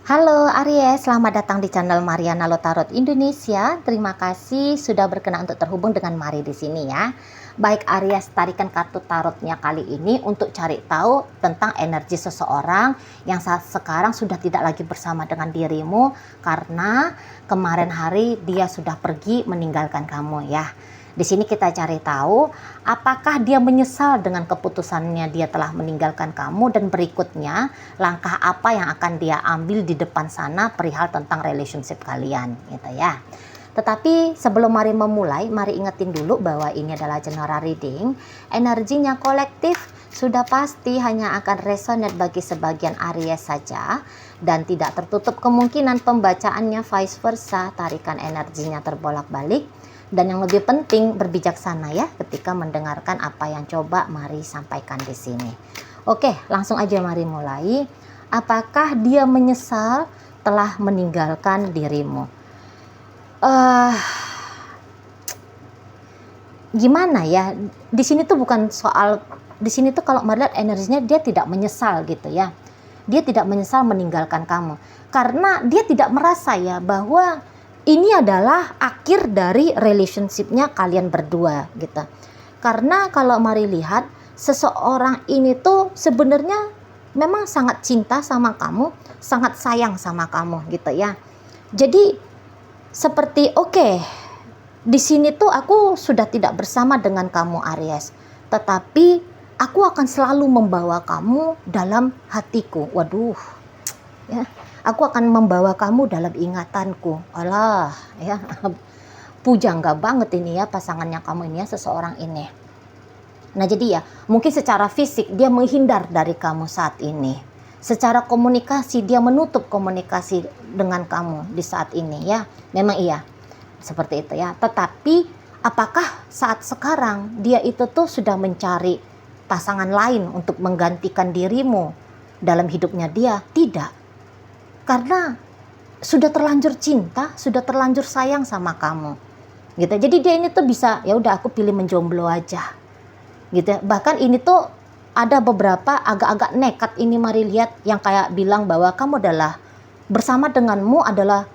Halo Aries, selamat datang di channel Mariana Lotarot Indonesia. Terima kasih sudah berkenan untuk terhubung dengan Mari di sini ya. Baik Aries, tarikan kartu tarotnya kali ini untuk cari tahu tentang energi seseorang yang saat sekarang sudah tidak lagi bersama dengan dirimu karena kemarin hari dia sudah pergi meninggalkan kamu ya. Di sini kita cari tahu apakah dia menyesal dengan keputusannya dia telah meninggalkan kamu, dan berikutnya langkah apa yang akan dia ambil di depan sana perihal tentang relationship kalian gitu ya. Tetapi sebelum mari memulai, mari ingetin dulu bahwa ini adalah general reading. Energinya kolektif sudah pasti hanya akan resonate bagi sebagian Aries saja, dan tidak tertutup kemungkinan pembacaannya vice versa, tarikan energinya terbolak-balik. Dan yang lebih penting, berbijaksana ya ketika mendengarkan apa yang coba Mari sampaikan di sini. Oke, langsung aja mari mulai. Apakah dia menyesal telah meninggalkan dirimu? Gimana ya? Di sini tuh bukan soal, di sini tuh kalau Mari lihat energinya dia tidak menyesal gitu ya. Dia tidak menyesal meninggalkan kamu karena dia tidak merasa ya bahwa ini adalah akhir dari relationship-nya kalian berdua gitu. Karena kalau Mari lihat, seseorang ini tuh sebenarnya memang sangat cinta sama kamu, sangat sayang sama kamu gitu ya. Jadi seperti oke, di sini tuh aku sudah tidak bersama dengan kamu Aries, tetapi aku akan selalu membawa kamu dalam hatiku. Waduh, ya. Aku akan membawa kamu dalam ingatanku. Alah, ya. Pujangga banget ini ya pasangannya kamu ini ya, seseorang ini. Nah, jadi ya, mungkin secara fisik dia menghindar dari kamu saat ini. Secara komunikasi dia menutup komunikasi dengan kamu di saat ini ya. Memang iya. Seperti itu ya. Tetapi apakah saat sekarang dia itu tuh sudah mencari pasangan lain untuk menggantikan dirimu dalam hidupnya dia? Tidak. Karena sudah terlanjur cinta, sudah terlanjur sayang sama kamu gitu. Jadi dia ini tuh bisa, ya udah aku pilih menjomblo aja gitu. Bahkan ini tuh ada beberapa agak-agak nekat ini Mari lihat, yang kayak bilang bahwa kamu adalah, bersama denganmu adalah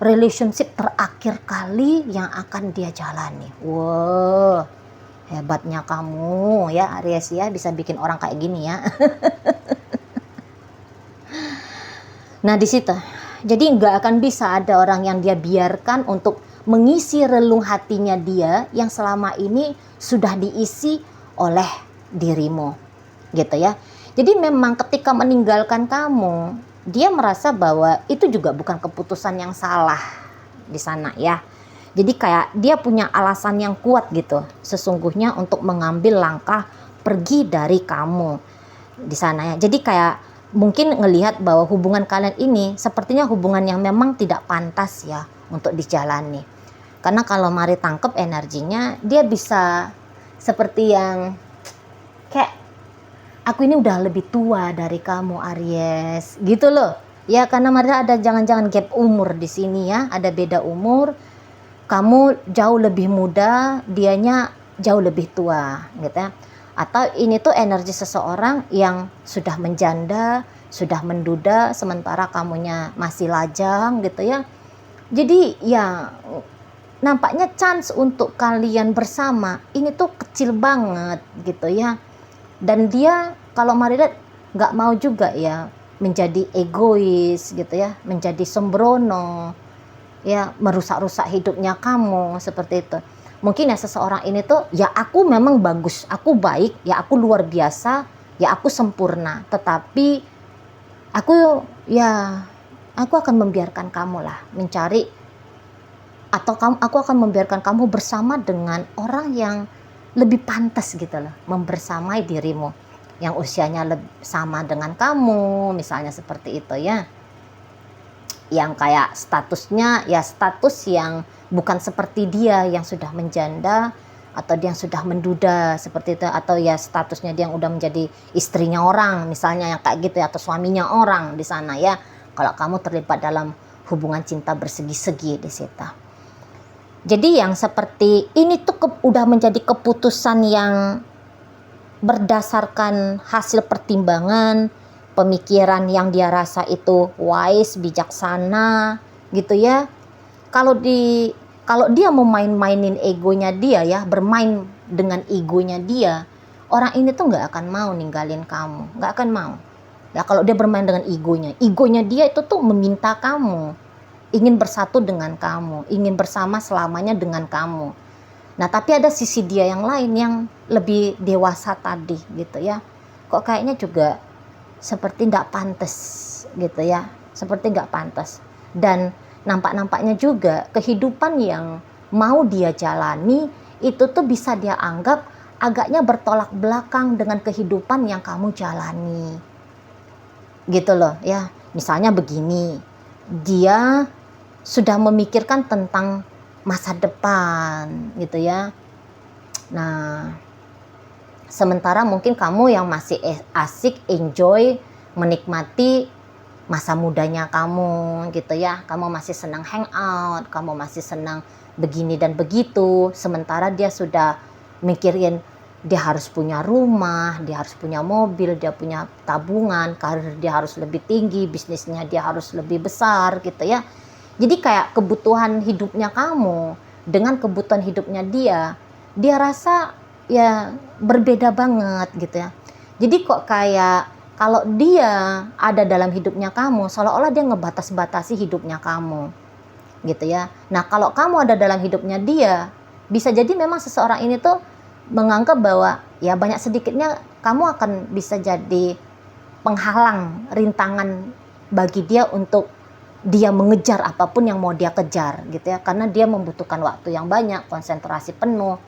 relationship terakhir kali yang akan dia jalani. Wow, hebatnya kamu ya Aries ya, bisa bikin orang kayak gini ya. Nah di situ, jadi nggak akan bisa ada orang yang dia biarkan untuk mengisi relung hatinya dia yang selama ini sudah diisi oleh dirimu, gitu ya. Jadi memang ketika meninggalkan kamu, dia merasa bahwa itu juga bukan keputusan yang salah di sana ya. Jadi kayak dia punya alasan yang kuat gitu, sesungguhnya untuk mengambil langkah pergi dari kamu di sana ya. Jadi kayak mungkin ngelihat bahwa hubungan kalian ini sepertinya hubungan yang memang tidak pantas ya untuk dijalani. Karena kalau Mari tangkep energinya, dia bisa seperti yang kayak, aku ini udah lebih tua dari kamu Aries gitu loh. Ya karena Mari ada jangan-jangan gap umur di sini ya, ada beda umur. Kamu jauh lebih muda, dianya jauh lebih tua gitu ya. Atau ini tuh energi seseorang yang sudah menjanda, sudah menduda, sementara kamunya masih lajang gitu ya. Jadi ya nampaknya chance untuk kalian bersama ini tuh kecil banget gitu ya. Dan dia kalau Mari lihat nggak mau juga ya menjadi egois gitu ya, menjadi sembrono ya, merusak-rusak hidupnya kamu seperti itu. Mungkin ya seseorang ini tuh, ya aku memang bagus, aku baik, ya aku luar biasa, ya aku sempurna. Tetapi aku akan membiarkan kamu lah mencari, atau aku akan membiarkan kamu bersama dengan orang yang lebih pantas gitu loh, membersamai dirimu, yang usianya sama dengan kamu, misalnya seperti itu ya. Yang kayak statusnya ya status yang bukan seperti dia yang sudah menjanda atau dia yang sudah menduda seperti itu, atau ya statusnya dia yang udah menjadi istrinya orang misalnya, yang kayak gitu ya, atau suaminya orang di sana ya. Kalau kamu terlibat dalam hubungan cinta bersegi-segi di situ. Jadi yang seperti ini tuh udah menjadi keputusan yang berdasarkan hasil pertimbangan, pemikiran yang dia rasa itu wise, bijaksana gitu ya. Kalau dia mau main-mainin egonya dia ya, bermain dengan egonya dia, orang ini tuh nggak akan mau ninggalin kamu, nggak akan mau. Ya kalau dia bermain dengan egonya dia itu tuh meminta kamu, ingin bersatu dengan kamu, ingin bersama selamanya dengan kamu. Nah tapi ada sisi dia yang lain yang lebih dewasa tadi gitu ya. Kok kayaknya juga seperti nggak pantas gitu ya, seperti nggak pantas. Dan nampaknya juga kehidupan yang mau dia jalani itu tuh bisa dia anggap agaknya bertolak belakang dengan kehidupan yang kamu jalani gitu loh ya. Misalnya begini, dia sudah memikirkan tentang masa depan gitu ya. Nah sementara mungkin kamu yang masih asik, enjoy, menikmati masa mudanya kamu gitu ya. Kamu masih senang hangout, kamu masih senang begini dan begitu. Sementara dia sudah mikirin dia harus punya rumah, dia harus punya mobil, dia punya tabungan, karir dia harus lebih tinggi, bisnisnya dia harus lebih besar gitu ya. Jadi kayak kebutuhan hidupnya kamu dengan kebutuhan hidupnya dia rasa ya berbeda banget gitu ya. Jadi kok kayak kalau dia ada dalam hidupnya kamu, seolah-olah dia ngebatas-batasi hidupnya kamu gitu ya. Nah kalau kamu ada dalam hidupnya dia, bisa jadi memang seseorang ini tuh menganggap bahwa ya banyak sedikitnya kamu akan bisa jadi penghalang, rintangan bagi dia untuk dia mengejar apapun yang mau dia kejar gitu ya. Karena dia membutuhkan waktu yang banyak, konsentrasi penuh,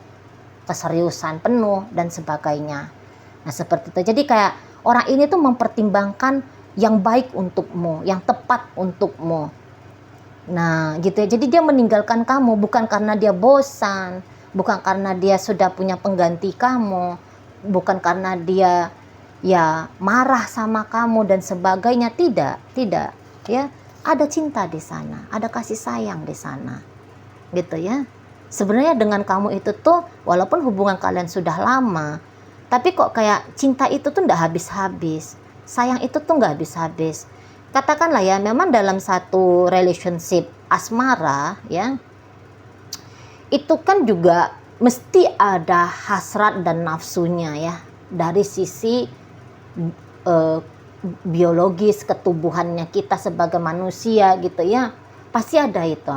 keseriusan penuh dan sebagainya. Nah seperti itu. Jadi kayak orang ini tuh mempertimbangkan yang baik untukmu, yang tepat untukmu. Nah gitu ya. Jadi dia meninggalkan kamu bukan karena dia bosan, bukan karena dia sudah punya pengganti kamu, bukan karena dia ya marah sama kamu dan sebagainya. Tidak ya. Ada cinta di sana, ada kasih sayang di sana gitu ya. Sebenarnya dengan kamu itu tuh walaupun hubungan kalian sudah lama, tapi kok kayak cinta itu tuh nggak habis-habis, sayang itu tuh nggak habis-habis. Katakanlah ya memang dalam satu relationship asmara ya, itu kan juga mesti ada hasrat dan nafsunya ya, dari sisi biologis ketubuhannya kita sebagai manusia gitu ya, pasti ada itu.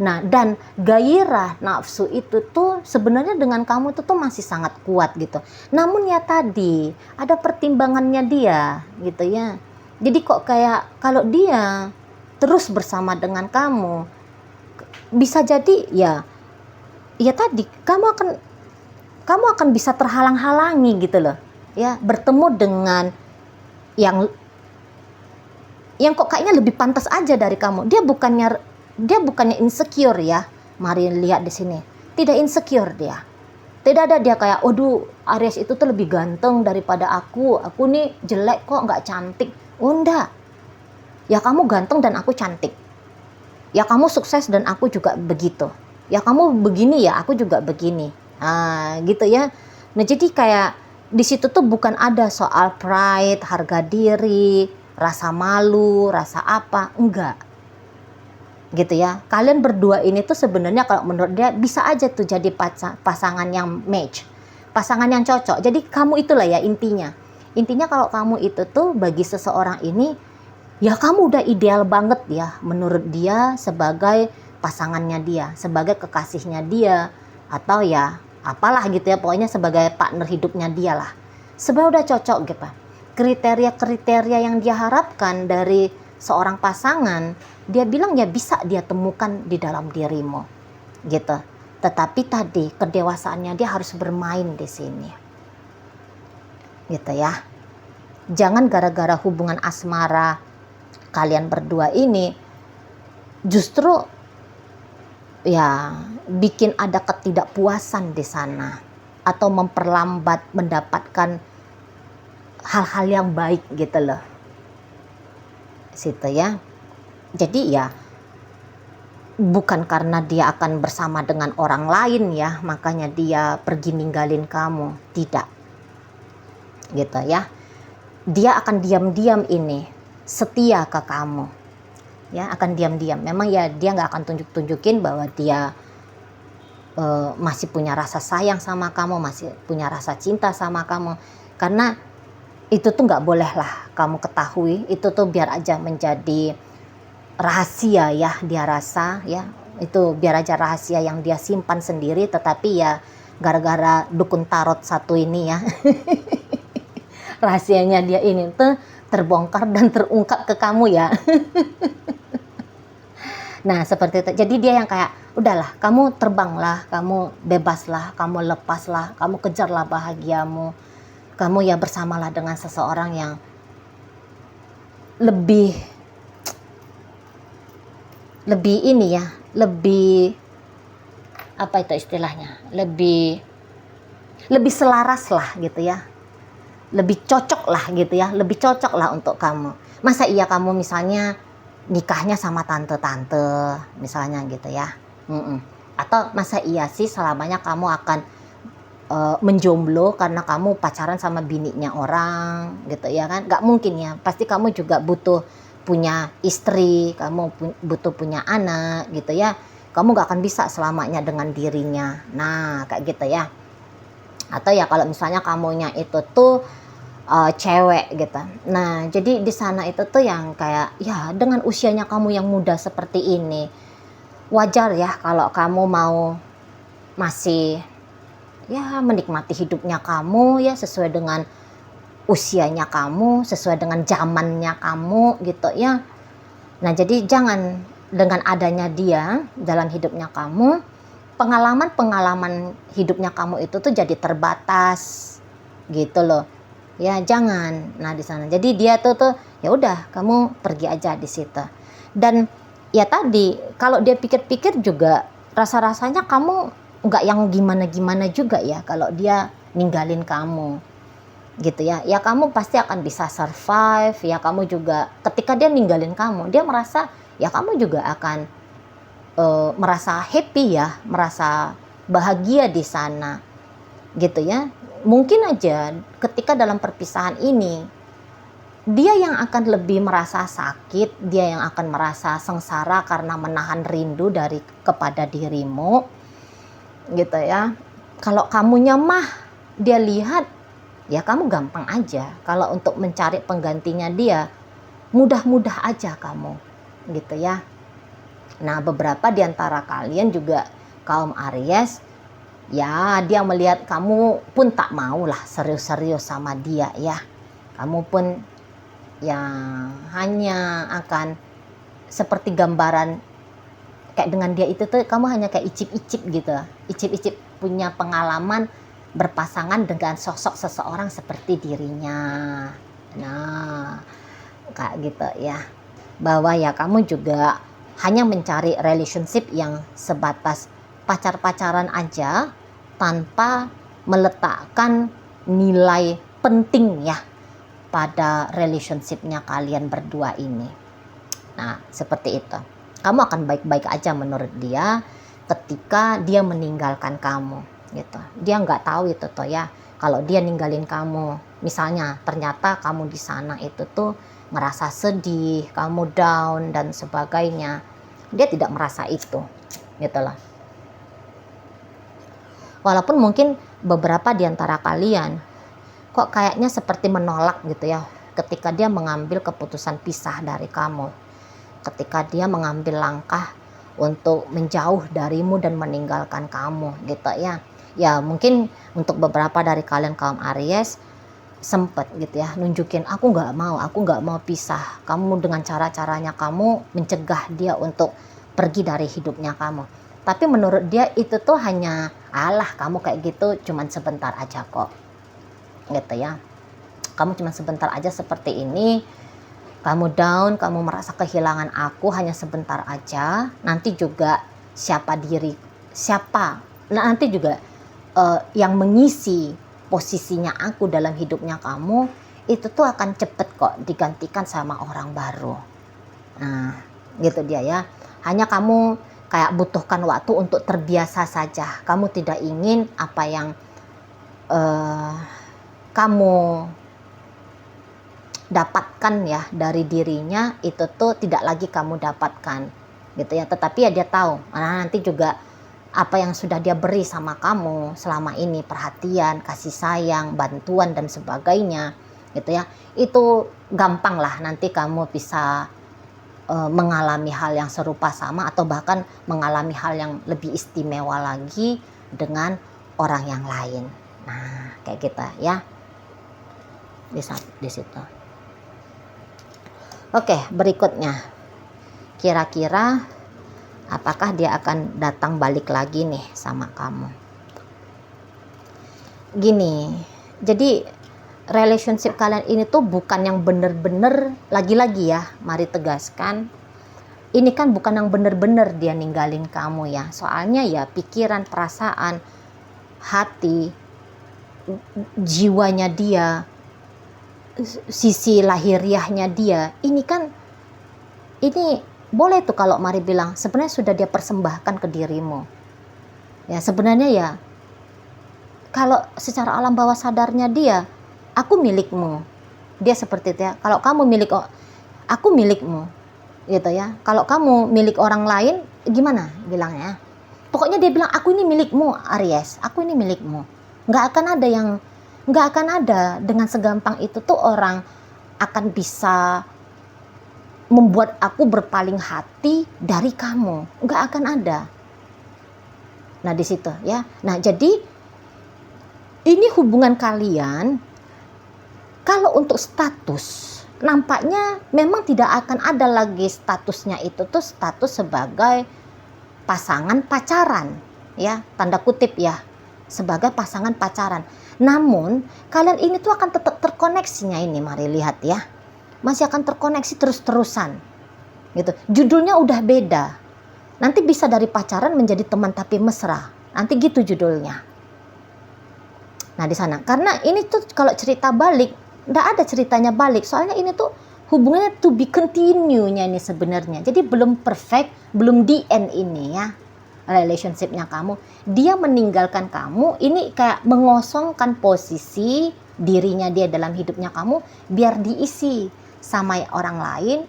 Nah dan gairah nafsu itu tuh sebenarnya dengan kamu itu tuh masih sangat kuat gitu. Namun ya tadi ada pertimbangannya dia gitu ya. Jadi kok kayak kalau dia terus bersama dengan kamu, bisa jadi ya tadi kamu akan bisa terhalang-halangi gitu loh ya, bertemu dengan yang kok kayaknya lebih pantas aja dari kamu. Dia bukannya insecure ya. Mari lihat di sini. Tidak insecure dia. Tidak ada dia kayak, "Aduh, Aries itu tuh lebih ganteng daripada aku. Aku nih jelek kok, nggak cantik." Oh, enggak. Ya kamu ganteng dan aku cantik. Ya kamu sukses dan aku juga begitu. Ya kamu begini ya, aku juga begini. Nah, gitu ya. Nah, jadi kayak di situ tuh bukan ada soal pride, harga diri, rasa malu, rasa apa, enggak. Gitu ya. Kalian berdua ini tuh sebenarnya kalau menurut dia bisa aja tuh jadi pasangan yang match. Pasangan yang cocok. Jadi kamu itulah ya intinya. Intinya kalau kamu itu tuh bagi seseorang ini, ya kamu udah ideal banget ya menurut dia sebagai pasangannya dia, sebagai kekasihnya dia, atau ya apalah gitu ya, pokoknya sebagai partner hidupnya dia lah. Sebenarnya udah cocok gitu. Kriteria-kriteria yang dia harapkan dari seorang pasangan, dia bilang ya bisa dia temukan di dalam dirimu gitu. Tetapi tadi kedewasaannya dia harus bermain di sini gitu ya. Jangan gara-gara hubungan asmara kalian berdua ini justru ya bikin ada ketidakpuasan di sana atau memperlambat mendapatkan hal-hal yang baik gitu loh situ ya. Jadi ya bukan karena dia akan bersama dengan orang lain ya makanya dia pergi ninggalin kamu, tidak gitu ya. dia akan diam-diam ini setia ke kamu, ya, akan diam-diam. Memang ya dia nggak akan tunjukin bahwa dia masih punya rasa sayang sama kamu, masih punya rasa cinta sama kamu, karena itu tuh nggak boleh lah kamu ketahui. Itu tuh biar aja menjadi rahasia ya, dia rasa ya, itu biar aja rahasia yang dia simpan sendiri. Tetapi ya gara-gara dukun tarot satu ini ya rahasianya dia ini tuh terbongkar dan terungkap ke kamu ya. Nah seperti itu. Jadi dia yang kayak udahlah, kamu terbanglah, kamu bebaslah, kamu lepaslah, kamu kejarlah bahagiamu, kamu ya bersamalah dengan seseorang yang lebih ini ya, lebih apa itu istilahnya, lebih selaras lah gitu ya, lebih cocok lah gitu ya, lebih cocok lah untuk kamu. Masa iya kamu misalnya nikahnya sama tante-tante misalnya gitu ya, atau masa iya sih selamanya kamu akan menjomblo karena kamu pacaran sama bininya orang gitu ya kan? Gak mungkin ya, pasti kamu juga butuh punya istri, kamu butuh punya anak gitu ya. Kamu gak akan bisa selamanya dengan dirinya. Nah kayak gitu ya. Atau ya kalau misalnya kamunya itu tuh cewek gitu. Nah jadi di sana itu tuh yang kayak ya dengan usianya kamu yang muda seperti ini, wajar ya kalau kamu mau masih ya menikmati hidupnya kamu ya sesuai dengan usianya kamu, sesuai dengan zamannya kamu gitu ya. Nah jadi jangan dengan adanya dia dalam hidupnya kamu, pengalaman hidupnya kamu itu tuh jadi terbatas gitu loh ya, jangan. Nah di sana jadi dia tuh ya udah kamu pergi aja di situ. Dan ya tadi kalau dia pikir-pikir juga rasa-rasanya kamu nggak yang gimana-gimana juga ya kalau dia ninggalin kamu gitu ya. Ya kamu pasti akan bisa survive ya, kamu juga ketika dia ninggalin kamu, dia merasa ya kamu juga akan merasa happy ya, merasa bahagia di sana gitu ya. Mungkin aja ketika dalam perpisahan ini dia yang akan lebih merasa sakit, dia yang akan merasa sengsara karena menahan rindu kepada dirimu gitu ya. Kalau kamunya mah dia lihat ya kamu gampang aja. Kalau untuk mencari penggantinya dia mudah-mudah aja kamu gitu ya. Nah beberapa di antara kalian juga kaum Aries ya, dia melihat kamu pun tak mau lah serius-serius sama dia ya. Kamu pun ya hanya akan seperti gambaran kayak dengan dia itu tuh kamu hanya kayak icip-icip gitu, icip-icip punya pengalaman berpasangan dengan sosok seseorang seperti dirinya. Nah kayak gitu ya, bahwa ya kamu juga hanya mencari relationship yang sebatas pacar-pacaran aja tanpa meletakkan nilai penting ya pada relationshipnya kalian berdua ini. Nah seperti itu. Kamu akan baik-baik aja menurut dia ketika dia meninggalkan kamu gitu. Dia nggak tahu itu tuh ya, kalau dia ninggalin kamu, misalnya ternyata kamu di sana itu tuh merasa sedih, kamu down dan sebagainya. Dia tidak merasa itu gitu loh. Walaupun mungkin beberapa di antara kalian kok kayaknya seperti menolak gitu ya ketika dia mengambil keputusan pisah dari kamu, ketika dia mengambil langkah untuk menjauh darimu dan meninggalkan kamu gitu ya. Ya mungkin untuk beberapa dari kalian kaum Aries sempet gitu ya nunjukin aku nggak mau pisah. Kamu dengan cara-caranya kamu mencegah dia untuk pergi dari hidupnya kamu. Tapi menurut dia itu tuh hanya alah kamu kayak gitu cuman sebentar aja kok gitu ya. Kamu cuman sebentar aja seperti ini, kamu down, kamu merasa kehilangan aku hanya sebentar aja. Nanti juga nanti juga yang mengisi posisinya aku dalam hidupnya kamu itu tuh akan cepet kok digantikan sama orang baru. Nah gitu dia ya. Hanya kamu kayak butuhkan waktu untuk terbiasa saja. Kamu tidak ingin apa yang kamu dapatkan ya dari dirinya itu tuh tidak lagi kamu dapatkan gitu ya. Tetapi ya dia tahu nanti juga apa yang sudah dia beri sama kamu selama ini, perhatian, kasih sayang, bantuan dan sebagainya gitu ya, itu gampang lah nanti kamu bisa mengalami hal yang serupa sama atau bahkan mengalami hal yang lebih istimewa lagi dengan orang yang lain. Nah kayak gitu ya di situ. Oke, berikutnya kira-kira apakah dia akan datang balik lagi nih sama kamu. Gini, jadi relationship kalian ini tuh bukan yang bener-bener, lagi-lagi ya, mari tegaskan, ini kan bukan yang bener-bener dia ninggalin kamu ya. Soalnya ya pikiran, perasaan, hati, jiwanya dia, sisi lahiriahnya dia, ini kan, ini boleh tuh kalau mari bilang sebenarnya sudah dia persembahkan ke dirimu. Ya sebenarnya ya, kalau secara alam bawah sadarnya dia, aku milikmu. Dia seperti itu ya. Kalau kamu milik, aku milikmu. Gitu ya. Kalau kamu milik orang lain, gimana bilangnya? Pokoknya dia bilang, aku ini milikmu Aries. Aku ini milikmu. Nggak akan ada dengan segampang itu tuh orang akan bisa membuat aku berpaling hati dari kamu. Nggak akan ada. Nah di situ ya. Nah jadi ini hubungan kalian. Kalau untuk status, nampaknya memang tidak akan ada lagi statusnya itu tuh status sebagai pasangan pacaran, ya, tanda kutip ya, sebagai pasangan pacaran. Namun, kalian ini tuh akan tetap terkoneksinya ini, mari lihat ya. Masih akan terkoneksi terus-terusan. Gitu. Judulnya udah beda. Nanti bisa dari pacaran menjadi teman tapi mesra. Nanti gitu judulnya. Nah, di sana. Karena ini tuh kalau cerita balik, nggak ada ceritanya balik, soalnya ini tuh hubungannya to be continue-nya ini sebenarnya. Jadi belum perfect, belum di end ini ya relationship-nya kamu. Dia meninggalkan kamu, ini kayak mengosongkan posisi dirinya dia dalam hidupnya kamu biar diisi sama orang lain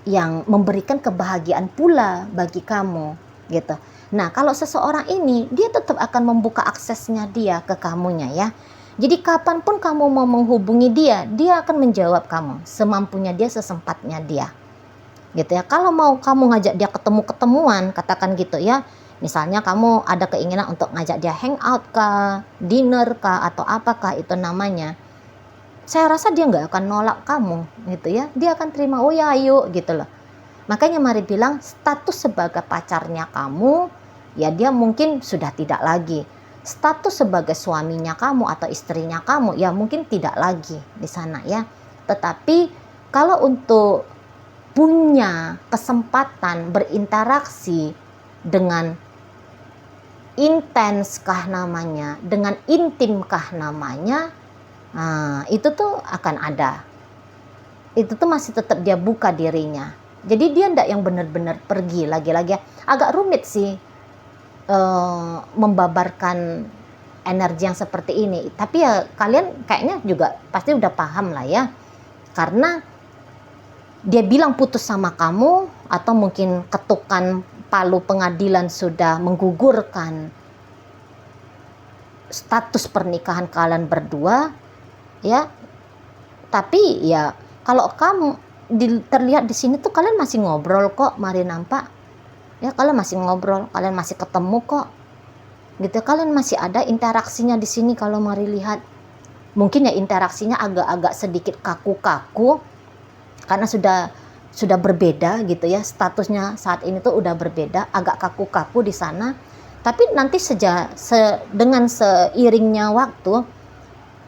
yang memberikan kebahagiaan pula bagi kamu gitu. Nah, kalau seseorang ini dia tetap akan membuka aksesnya dia ke kamunya ya. Jadi kapanpun kamu mau menghubungi dia, dia akan menjawab kamu semampunya dia, sesempatnya dia. Gitu ya. Kalau mau kamu ngajak dia ketemuan, katakan gitu ya. Misalnya kamu ada keinginan untuk ngajak dia hangout kah, dinner kah, atau apakah itu namanya. Saya rasa dia nggak akan nolak kamu gitu ya. Dia akan terima, oh ya ayo gitu loh. Makanya mari bilang status sebagai pacarnya kamu, ya dia mungkin sudah tidak lagi. Status sebagai suaminya kamu atau istrinya kamu ya mungkin tidak lagi di sana ya. Tetapi kalau untuk punya kesempatan berinteraksi dengan intenskah namanya, dengan intimkah namanya, nah, itu tuh akan ada. Itu tuh masih tetap dia buka dirinya. Jadi dia ndak yang benar-benar pergi lagi-lagi. Agak rumit sih membabarkan energi yang seperti ini. Tapi ya kalian kayaknya juga pasti udah paham lah ya. Karena dia bilang putus sama kamu atau mungkin ketukan palu pengadilan sudah menggugurkan status pernikahan kalian berdua ya. Tapi ya kalau kamu terlihat di sini tuh kalian masih ngobrol kok, mari nampak. Ya kalian masih ngobrol, kalian masih ketemu kok. Gitu, kalian masih ada interaksinya di sini kalau mari lihat. Mungkin ya interaksinya agak-agak sedikit kaku-kaku karena sudah berbeda gitu ya. Statusnya saat ini tuh udah berbeda, agak kaku-kaku di sana. Tapi nanti dengan seiringnya waktu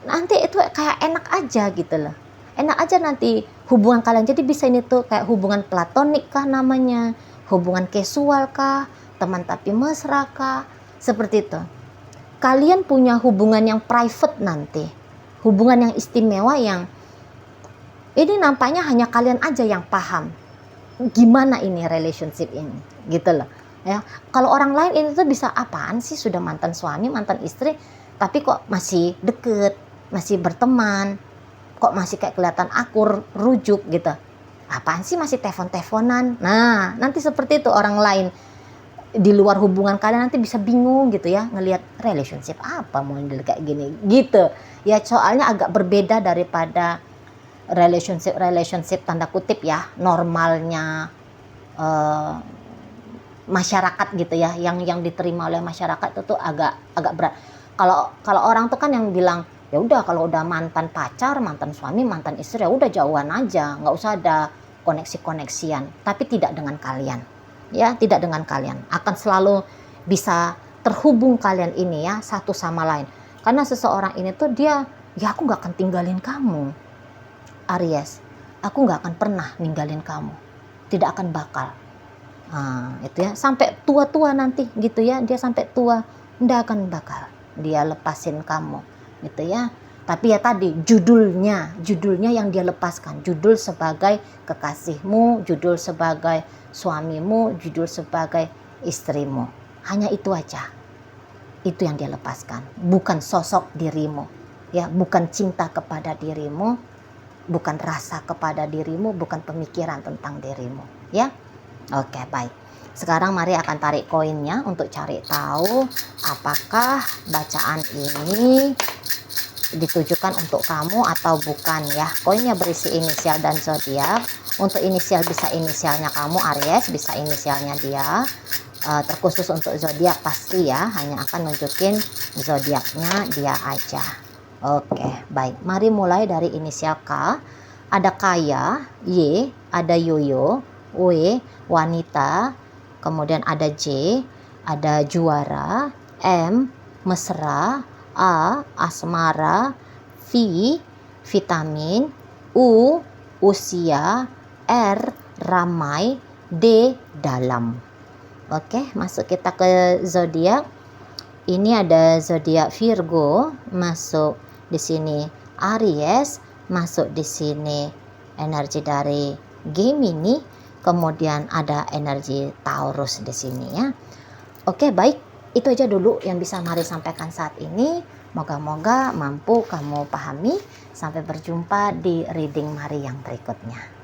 nanti itu kayak enak aja gitu loh. Enak aja nanti hubungan kalian. Jadi bisa ini tuh kayak hubungan platonik kah namanya, hubungan casual kah, teman tapi mesra kah, seperti itu. Kalian punya hubungan yang private nanti, hubungan yang istimewa yang ini nampaknya hanya kalian aja yang paham gimana ini relationship ini, gitu loh. Ya, kalau orang lain ini tuh bisa apaan sih, sudah mantan suami, mantan istri, tapi kok masih deket, masih berteman, kok masih kayak kelihatan akur, rujuk gitu. Apaan sih masih telepon-teleponan? Nah, nanti seperti itu orang lain di luar hubungan kalian nanti bisa bingung gitu ya, ngelihat relationship apa model kayak gini gitu. Ya soalnya agak berbeda daripada relationship tanda kutip ya, normalnya masyarakat gitu ya, yang diterima oleh masyarakat itu tuh agak berat. Kalau orang tuh kan yang bilang ya udah kalau udah mantan pacar, mantan suami, mantan istri ya udah jauhan aja, nggak usah ada koneksian. Tapi tidak dengan kalian, ya tidak dengan kalian. Akan selalu bisa terhubung kalian ini ya satu sama lain. Karena seseorang ini tuh dia, ya aku nggak akan tinggalin kamu, Aries. Aku nggak akan pernah ninggalin kamu, tidak akan bakal. Nah, itu ya sampai tua-tua nanti gitu ya, dia sampai tua nggak akan bakal dia lepasin kamu gitu ya. Tapi ya tadi judulnya yang dia lepaskan, judul sebagai kekasihmu, judul sebagai suamimu, judul sebagai istrimu. Hanya itu aja. Itu yang dia lepaskan, bukan sosok dirimu. Ya, bukan cinta kepada dirimu, bukan rasa kepada dirimu, bukan pemikiran tentang dirimu, ya. Oke, baik. Sekarang mari akan tarik koinnya untuk cari tahu apakah bacaan ini ditujukan untuk kamu atau bukan ya. Koinnya berisi inisial dan zodiak. Untuk inisial bisa inisialnya kamu Aries, bisa inisialnya dia. Terkhusus untuk zodiak pasti ya, hanya akan nunjukin zodiaknya dia aja. Oke, baik. Mari mulai dari inisial K. Ada Kaya, Y, ada Yoyo, W, wanita, kemudian ada J, ada juara, M, mesra, A, asmara, V, vitamin, U, usia, R, ramai, D, dalam. Oke, masuk kita ke zodiak. Ini ada zodiak Virgo, masuk di sini Aries, masuk di sini energi dari Gemini, kemudian ada energi Taurus di sini ya. Oke, baik. Itu aja dulu yang bisa Mari sampaikan saat ini. Moga-moga mampu kamu pahami. Sampai berjumpa di reading Mari yang berikutnya.